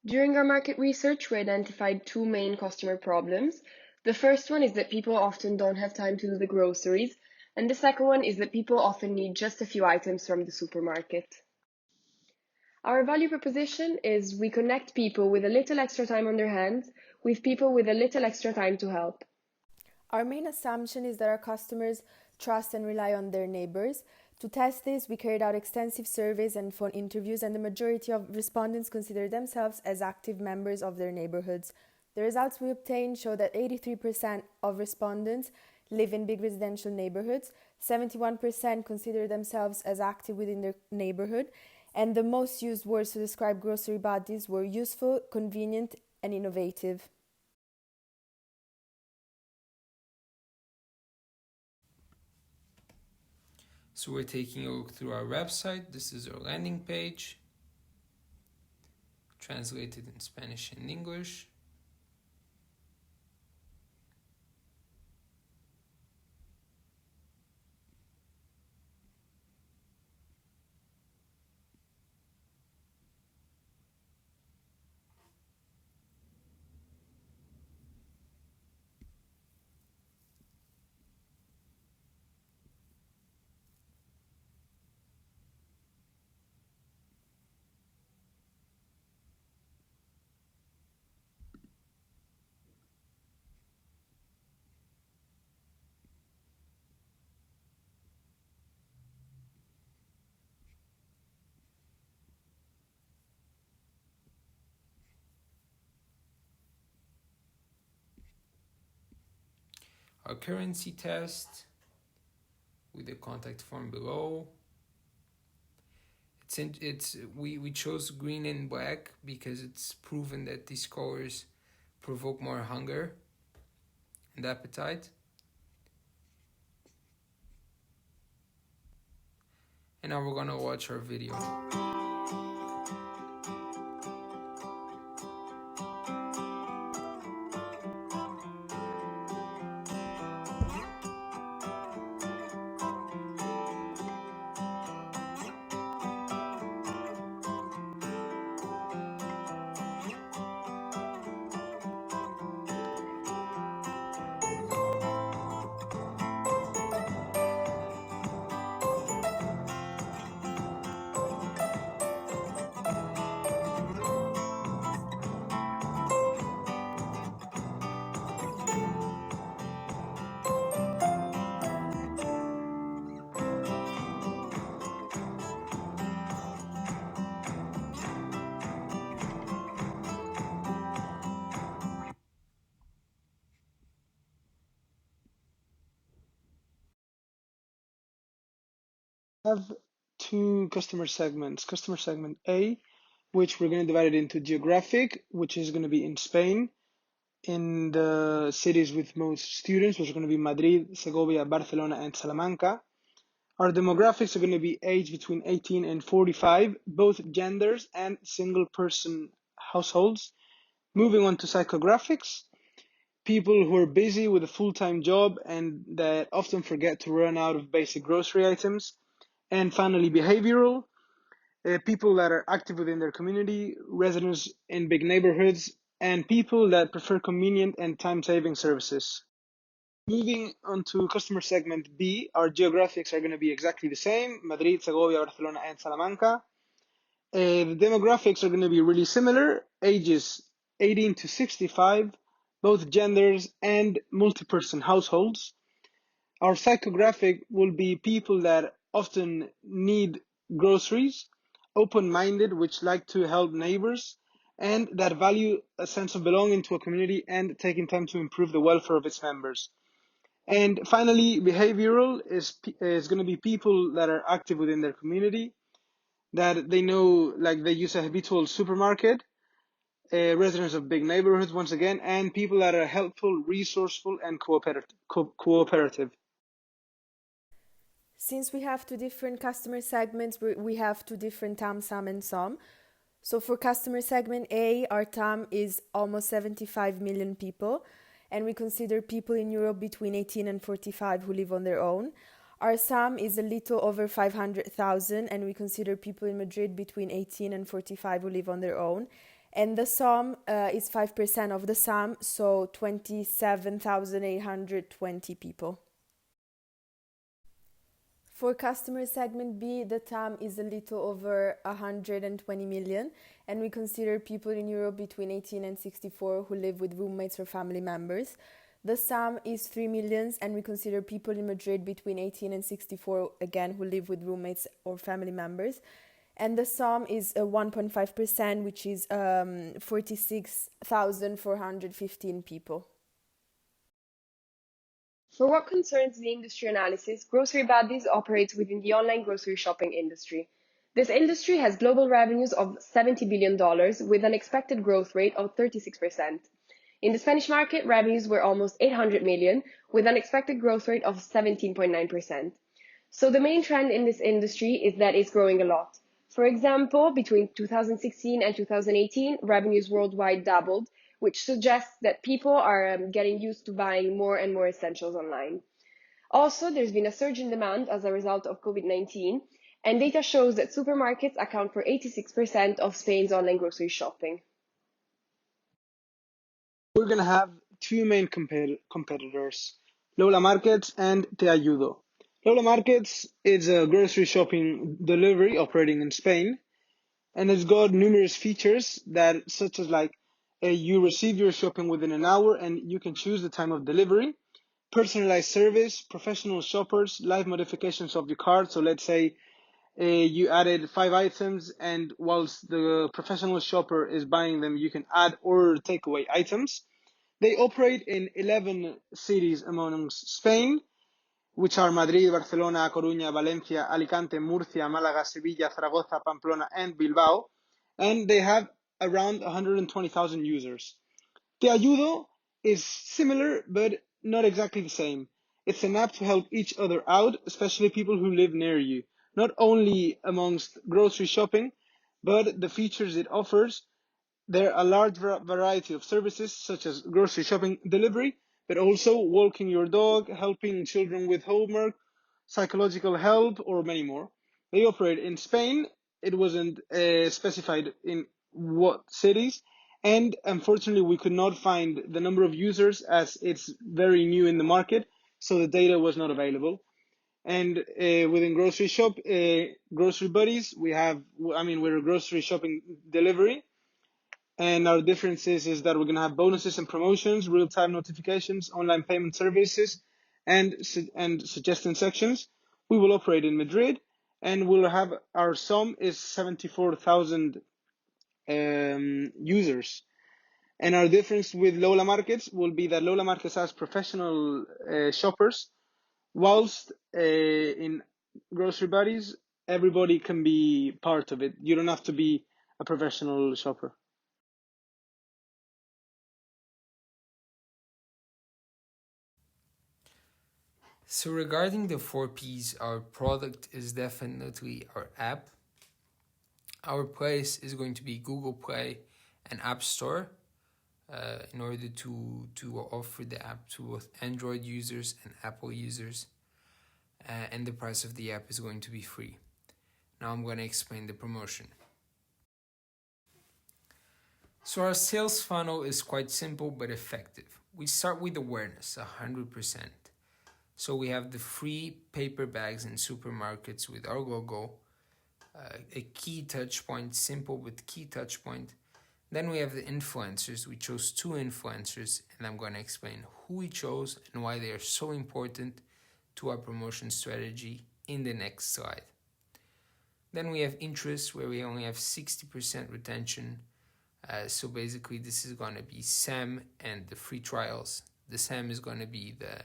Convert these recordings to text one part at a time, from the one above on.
During our market research, we identified two main customer problems. The first one is that people often don't have time to do the groceries, and the second one is that people often need just a few items from the supermarket. Our value proposition is we connect people with a little extra time on their hands with people with a little extra time to help. Our main assumption is that our customers trust and rely on their neighbors. To test this, we carried out extensive surveys and phone interviews, and the majority of respondents consider themselves as active members of their neighborhoods. The results we obtained show that 83% of respondents live in big residential neighborhoods, 71% consider themselves as active within their neighborhood, and the most used words to describe grocery buddies were useful, convenient, and innovative. So we're taking a look through our website. This is our landing page, translated in Spanish and English. Our currency test with the contact form below. We chose green and black because it's proven that these colors provoke more hunger and appetite. And now we're gonna watch our video. Have two customer segments. Customer segment A, which we're going to divide it into geographic, which is going to be in Spain, in the cities with most students, which are going to be Madrid, Segovia, Barcelona, and Salamanca. Our demographics are going to be age between 18 and 45, both genders and single person households. Moving on to psychographics, people who are busy with a full-time job and that often forget to run out of basic grocery items. And finally, behavioral, people that are active within their community, residents in big neighborhoods, and people that prefer convenient and time-saving services. Moving on to customer segment B, our geographics are going to be exactly the same, Madrid, Segovia, Barcelona, and Salamanca. The demographics are going to be really similar, ages 18 to 65, both genders, and multi-person households. Our psychographic will be people that often need groceries, open-minded, which like to help neighbors, and that value a sense of belonging to a community and taking time to improve the welfare of its members. And finally, behavioral is going to be people that are active within their community, that they know, like they use a habitual supermarket, residents of big neighborhoods once again, and people that are helpful, resourceful, and cooperative. Since we have two different customer segments, we have two different TAM, SAM, and SOM. So for customer segment A, our TAM is almost 75 million people, and we consider people in Europe between 18 and 45 who live on their own. Our SAM is a little over 500,000, and we consider people in Madrid between 18 and 45 who live on their own. and the sum is 5% of the sum, so 27,820 people. For customer segment B, the TAM is a little over 120 million, and we consider people in Europe between 18 and 64 who live with roommates or family members. The SAM is 3 million, and we consider people in Madrid between 18 and 64, again, who live with roommates or family members. And the SOM is 1.5%, which is 46,415 people. For what concerns the industry analysis, Grocery Buddies operates within the online grocery shopping industry. This industry has global revenues of $70 billion with an expected growth rate of 36%. In the Spanish market, revenues were almost 800 million with an expected growth rate of 17.9%. So the main trend in this industry is that it's growing a lot. For example, between 2016 and 2018, revenues worldwide doubled, which suggests that people are getting used to buying more and more essentials online. Also, there's been a surge in demand as a result of COVID-19, and data shows that supermarkets account for 86% of Spain's online grocery shopping. We're going to have two main competitors, Lola Markets and Te Ayudo. Lola Markets is a grocery shopping delivery operating in Spain, and it's got numerous features that, such as you receive your shopping within an hour and you can choose the time of delivery, personalized service, professional shoppers, live modifications of your cart. So let's say you added 5 items, and whilst the professional shopper is buying them, you can add or take away items. They operate in 11 cities amongst Spain, which are Madrid, Barcelona, Coruña, Valencia, Alicante, Murcia, Málaga, Sevilla, Zaragoza, Pamplona, and Bilbao, and they have around 120,000 users. Te Ayudo is similar, but not exactly the same. It's an app to help each other out, especially people who live near you, not only amongst grocery shopping, but the features it offers. There are a large variety of services, such as grocery shopping delivery, but also walking your dog, helping children with homework, psychological help, or many more. They operate in Spain. It wasn't specified in what cities, and unfortunately we could not find the number of users as it's very new in the market, so the data was not available. And within Grocery Buddies, we're a grocery shopping delivery. And our differences is that we're going to have bonuses and promotions, real-time notifications, online payment services, and suggestion sections. We will operate in Madrid, and we'll have our SOM is 74,000 users. And our difference with Lola Markets will be that Lola Markets has professional shoppers, whilst in Grocery Buddies, everybody can be part of it. You don't have to be a professional shopper. So regarding the 4Ps, our product is definitely our app. Our place is going to be Google Play and App Store in order to offer the app to both Android users and Apple users. And the price of the app is going to be free. Now I'm going to explain the promotion. So our sales funnel is quite simple but effective. We start with awareness, 100%. So we have the free paper bags in supermarkets with our logo, a key touch point, simple but key touch point. Then we have the influencers. We chose 2 influencers, and I'm going to explain who we chose and why they are so important to our promotion strategy in the next slide. Then we have interest, where we only have 60% retention. So basically this is going to be SAM and the free trials. The SAM is going to be the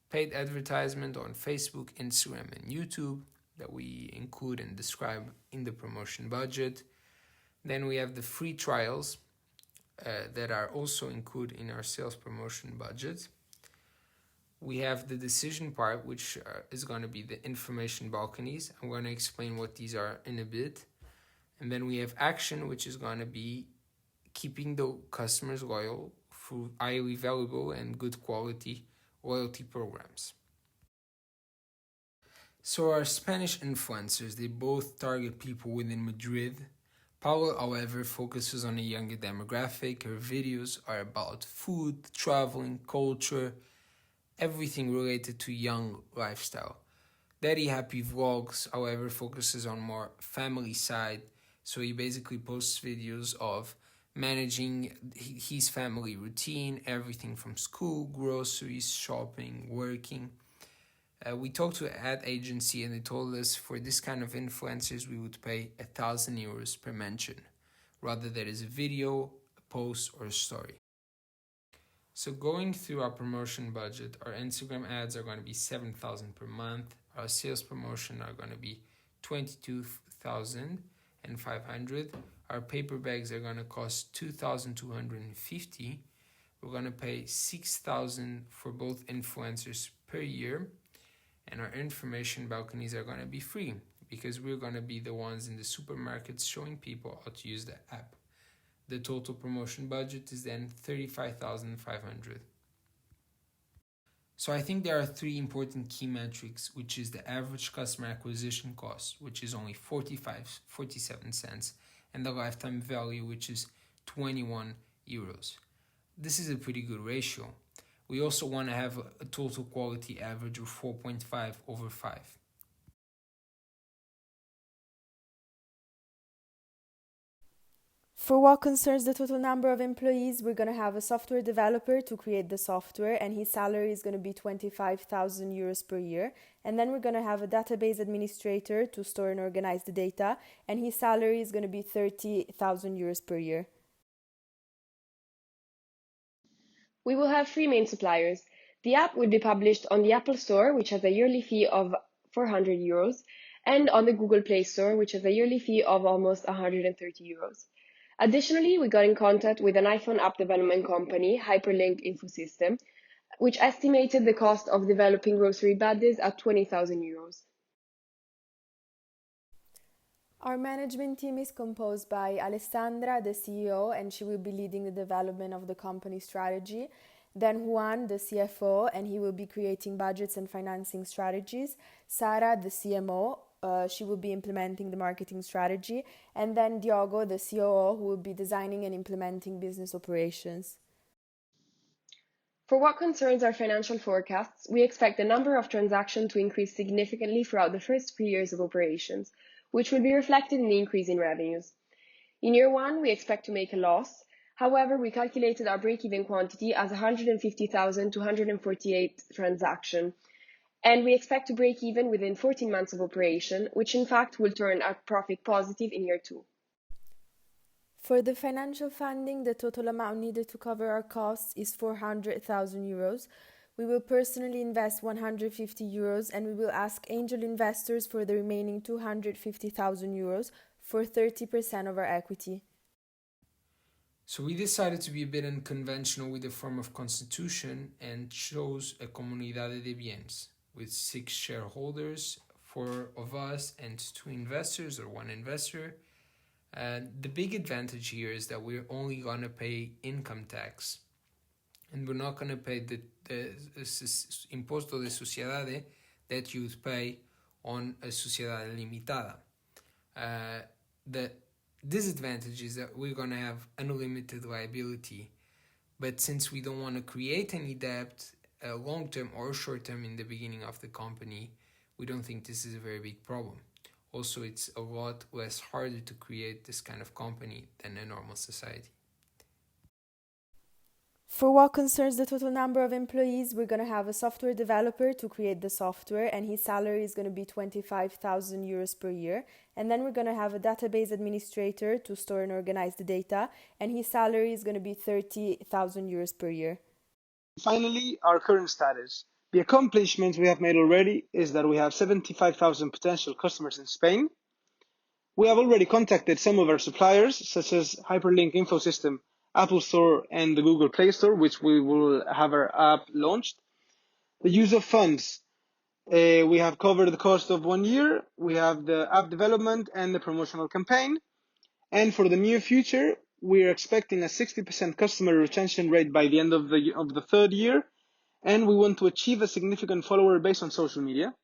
paid advertisement on Facebook, Instagram, and YouTube that we include and describe in the promotion budget. Then we have the free trials that are also included in our sales promotion budget. We have the decision part, which is going to be the information balconies. I'm going to explain what these are in a bit. And then we have action, which is going to be keeping the customers loyal through highly valuable and good quality loyalty programs. So our Spanish influencers, they both target people within Madrid, Paula, however, focuses on a younger demographic. Her videos are about food, traveling, culture, everything related to young lifestyle. Daddy Happy Vlogs, however, focuses on more family side. So he basically posts videos of managing his family routine, everything from school, groceries, shopping, working. We talked to an ad agency and they told us for this kind of influencers we would pay €1,000 per mention, rather that is a video, a post, or a story. So going through our promotion budget, our Instagram ads are going to be $7,000 per month. Our sales promotion are going to be $22,500. Our paper bags are going to cost $2,250. We're going to pay $6,000 for both influencers per year. And our information balconies are going to be free because we're going to be the ones in the supermarkets showing people how to use the app. The total promotion budget is then $35,500. So I think there are three important key metrics, which is the average customer acquisition cost, which is only 47 cents, and the lifetime value, which is €21. This is a pretty good ratio. We also want to have a total quality average of 4.5/5. For what concerns the total number of employees, we're going to have a software developer to create the software, and his salary is going to be €25,000 per year. And then we're going to have a database administrator to store and organize the data, and his salary is going to be €30,000 per year. We will have three main suppliers. The app will be published on the Apple Store, which has a yearly fee of €400, and on the Google Play Store, which has a yearly fee of almost €130. Additionally, we got in contact with an iPhone app development company, Hyperlink Infosystem, which estimated the cost of developing grocery badges at €20,000. Our management team is composed by Alessandra, the CEO, and she will be leading the development of the company strategy. Then Juan, the CFO, and he will be creating budgets and financing strategies. Sara, the CMO, she will be implementing the marketing strategy. And then Diogo, the COO, who will be designing and implementing business operations. For what concerns our financial forecasts, we expect the number of transactions to increase significantly throughout the first 3 years of operations, which will be reflected in the increase in revenues. In year 1, we expect to make a loss. However, we calculated our break-even quantity as 150,000 to 148 transactions, and we expect to break even within 14 months of operation, which in fact will turn our profit positive in year 2. For the financial funding, the total amount needed to cover our costs is €400,000. We will personally invest €150 and we will ask angel investors for the remaining €250,000 for 30% of our equity. So we decided to be a bit unconventional with the form of constitution and chose a Comunidade de Bienes with 6 shareholders, 4 of us and 2 investors or 1 investor. The big advantage here is that we're only going to pay income tax and we're not going to pay the imposto de sociedade that you would pay on a sociedade limitada. The disadvantage is that we're going to have unlimited liability, but since we don't want to create any debt, long-term or short-term in the beginning of the company, we don't think this is a very big problem. Also, it's a lot less harder to create this kind of company than a normal society. For what concerns the total number of employees, we're going to have a software developer to create the software, and his salary is going to be €25,000 per year. And then we're going to have a database administrator to store and organize the data, and his salary is going to be €30,000 per year. Finally, our current status. The accomplishments we have made already is that we have 75,000 potential customers in Spain. We have already contacted some of our suppliers, such as Hyperlink Infosystem, Apple Store, and the Google Play Store, which we will have our app launched. The use of funds. We have covered the cost of 1 year. We have the app development and the promotional campaign. And for the near future, we are expecting a 60% customer retention rate by the end of the 3rd year. And we want to achieve a significant follower base on social media.